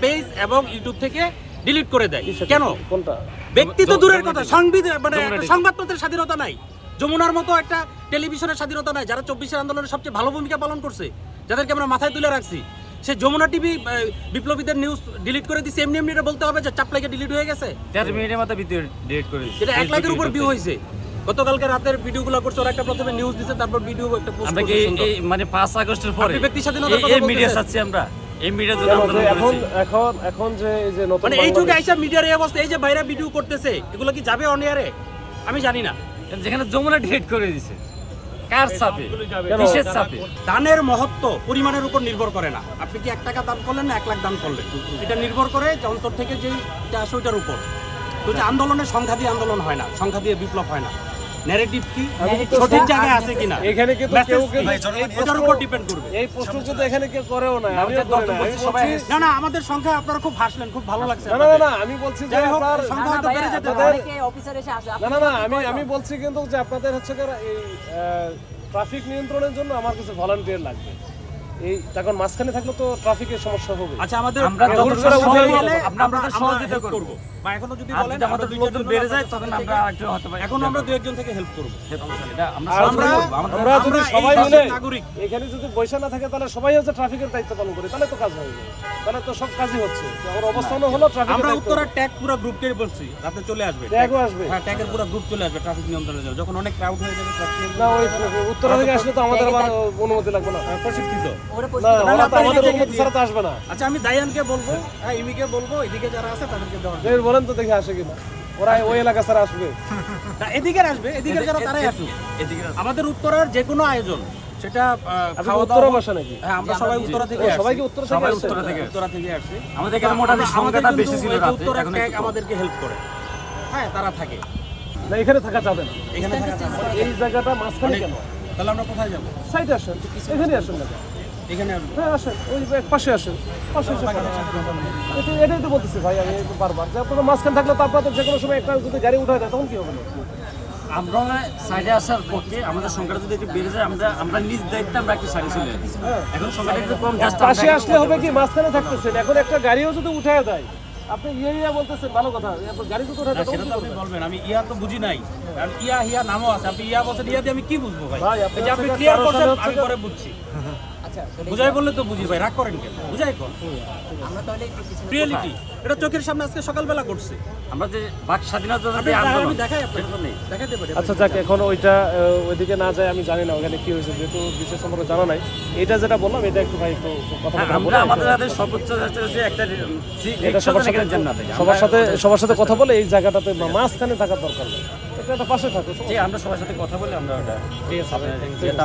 Page এবং YouTube থেকে delete করে দেয়। কেন? কোনটা? ব্যক্তি তো দূরের কথা, মানে সংবাদপত্রের স্বাধীনতা নাই, যমুনার মতো একটা টেলিভিশনের স্বাধীনতা নাই, যারা 24 আন্দোলনের সবচেয়ে ভালো ভূমিকা পালন করছে, যাদেরকে আমরা মাথায় তুলে রাখছি। সে যমুনা টিভি বিপ্লবীদের নিউজ ডিলিট করে দিচ্ছে, এমনি এমনি বলতে হবে যে চাপ লাগে ডিলিট হয়ে গেছে। 4 মিনিটের মধ্যে ভিডিও ডিলিট করে দিচ্ছে। এটা 1 লাখের উপর ভিউ হয়েছে। গতকালকে রাতের ভিডিওগুলো করছে, ওরা একটা প্রথমে নিউজ দিছে, তারপর ভিডিও একটা পোস্ট করছে। আমরা কি মানে 5 আগস্টের পরে ব্যক্তি স্বাধীনতার কথা এই মিডিয়া চাচ্ছি আমরা, এই মিডিয়া যদি আন্দোলন করেছি এখন যে এই যে নতুন মানে এই যুগে আইসা মিডিয়ার এই অবস্থা, এই যে বাইরে ভিডিও করতেছে, এগুলো কি যাবে অন এয়ারে? আমি জানি না। যেখানে যমুনা ডিলিট করে দিয়েছে, কার চাপে, কিসের চাপে? দানের মহত্ব পরিমাণের উপর নির্ভর করে না। আপনি কি 1 টাকা দান করলেন না 1 লাখ দান করলেন, এটা নির্ভর করে যে অন্তর থেকে যেটা আসে ওইটার উপর। তো যে আন্দোলনের সংখ্যা দিয়ে আন্দোলন হয় না, সংখ্যা দিয়ে বিপ্লব হয় না। ন্যারেটিভ কি সঠিক জায়গায় আছে কিনা, এখানে কিন্তু কেউ এটার উপর ডিপেন্ড করবে। এই প্রশ্ন কিন্তু এখানে কেউ করেও না, আমিও করি না। না আমাদের সংখ্যা আপনারা খুব হাসলেন, খুব ভালো লাগছে। না আমি বলছি যে আপনার সংখ্যা হয়তো বেড়ে যেতে পারে। অনেকে অফিসার এসে আসে। না আমি বলছি কিন্তু যে আপনাদের হচ্ছে এই ট্রাফিক নিয়ন্ত্রণের জন্য আমার কিছু ভলান্টিয়ার লাগবে। এই তখন মাঝখানে থাকলে তো ট্রাফিকের সমস্যা হবে। আচ্ছা আমাদের আমরা আপনাদের সহযোগিতা করব। বা এখনো যদি বলেন আমাদের লোকজন বেড়ে যায় তখন আমরা একটু হতে পারি। এখন আমরা 2-1 জন থেকে হেল্প করব। এটা আমরা যদি সবাই মিলে এখানে যদি বৈশা না থাকে তাহলে সবাই হচ্ছে ট্রাফিকের দায়িত্ব পালন করে, তাহলে তো কাজ হয়ে যাবে, তাহলে তো সব কাজই হচ্ছে। আমার অবস্থানও হলো ট্রাফিক। আমরা উত্তরা ট্যাগ পুরো গ্রুপকে বলছি রাতে চলে আসবে, ট্যাগও আসবে। হ্যাঁ ট্যাগের পুরো গ্রুপ চলে আসবে ট্রাফিক নিয়ন্ত্রণের জন্য। যখন অনেক ক্রাউড হয়ে যাবে ট্রাফিক না ওই উত্তরা থেকে আসলে তো আমাদের আবার অনুমতি লাগবে না, প্রশিক্ষিত না ওরা তো আমাদের অনুমতি ছাড়া তো আসবে না। আচ্ছা আমি দায়ানকে বলবো, হ্যাঁ ইমিকে বলবো, এদিকে যারা আছে তাদেরকে দেওয়া বলেন তো দেখে আসে কিনা, ওরা ওই এলাকা ছাড়া আসবে না, এদিকে আসবে, এদিকে যারা তারাই আসুক। আমাদের উত্তরার যে কোনো আয়োজন সেটা খাওয়া উত্তরা দাওয়া বসা নাকি? হ্যাঁ আমরা সবাই উত্তরা থেকে আসছি। সবাই কি উত্তরা থেকে আসছি। আমাদের এখানে মোটামুটি সংখ্যাটা বেশি ছিল রাতে, উত্তরা এখন ট্যাগ আমাদেরকে হেল্প করে। হ্যাঁ তারা থাকে না, এখানে থাকা যাবে না, এখানে থাকা যাবে না। এই জায়গাটা মাঝখানে কেন? তাহলে আমরা কোথায় যাব? সাইডে আসেন, এখানে আসেন না, এখানে আসবো। হ্যাঁ আসেন, ওই পাশে আসেন, পাশে এসে এটাই তো বলতেছি ভাই আমি বারবার যে আপনারা মাঝখানে থাকলে তো আপনাদের যে কোনো সময় একটা যদি গাড়ি উঠায় দেয় তখন কি হবে? আমরা সাইডে আসার পক্ষে আমাদের সংখ্যাটা যদি একটু বেড়ে যায়, আমরা নিজ দায়িত্বে আমরা একটু সাইডে চলে যাই। এখন সংখ্যাটা একটু কম, পাশে আসলে হবে কি মাঝখানে থাকতেছেন, এখন একটা গাড়িও যদি উঠায় দেয় আপনি ইয়া বলতেছেন ভালো কথা, গাড়ি যদি উঠায় দেয় সেটা তো আপনি বলবেন, আমি ইয়া তো বুঝি নাই, কারণ ইয়া নামও আছে। আপনি ইয়া বলছেন, ইয়া দিয়ে আমি কি বুঝবো ভাই? এই যে আপনি ক্লিয়ার করছেন আমি পরে বুঝছি। আচ্ছা বুঝাই বললে তো বুঝি ভাই, রাগ করেন কেন? বুঝাই কোন আমরা তাহলে একটু পিছনে রিয়েলিটি এটা চোখের সামনে আজকে সকালবেলা করছে। আমরা যে বাক স্বাধীনতার যে আমি আন্দোলন দেখাই আপনাদের, দেখাইতে পারি। আচ্ছা যাক, এখন ওইটা ওইদিকে না যায় আমি জানি না ওখানে কি হয়েছে, যেহেতু বিশেষ সম্পর্কে জানা নাই। এটা যেটা বললাম এটা একটু ভাই একটু কথা আমরা আমাদের হাতে সর্বোচ্চ যে একটা সবার সাথে কথা বলে এই জায়গাটাতে মাঝখানে থাকার দরকার নেই, একটা পাশে থাকো। আমরা সবার সাথে কথা বলে আমরা ওটা ঠিক আছে,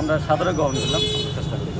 আমরা সাধারণ গ্রহণ করলাম, চেষ্টা করি।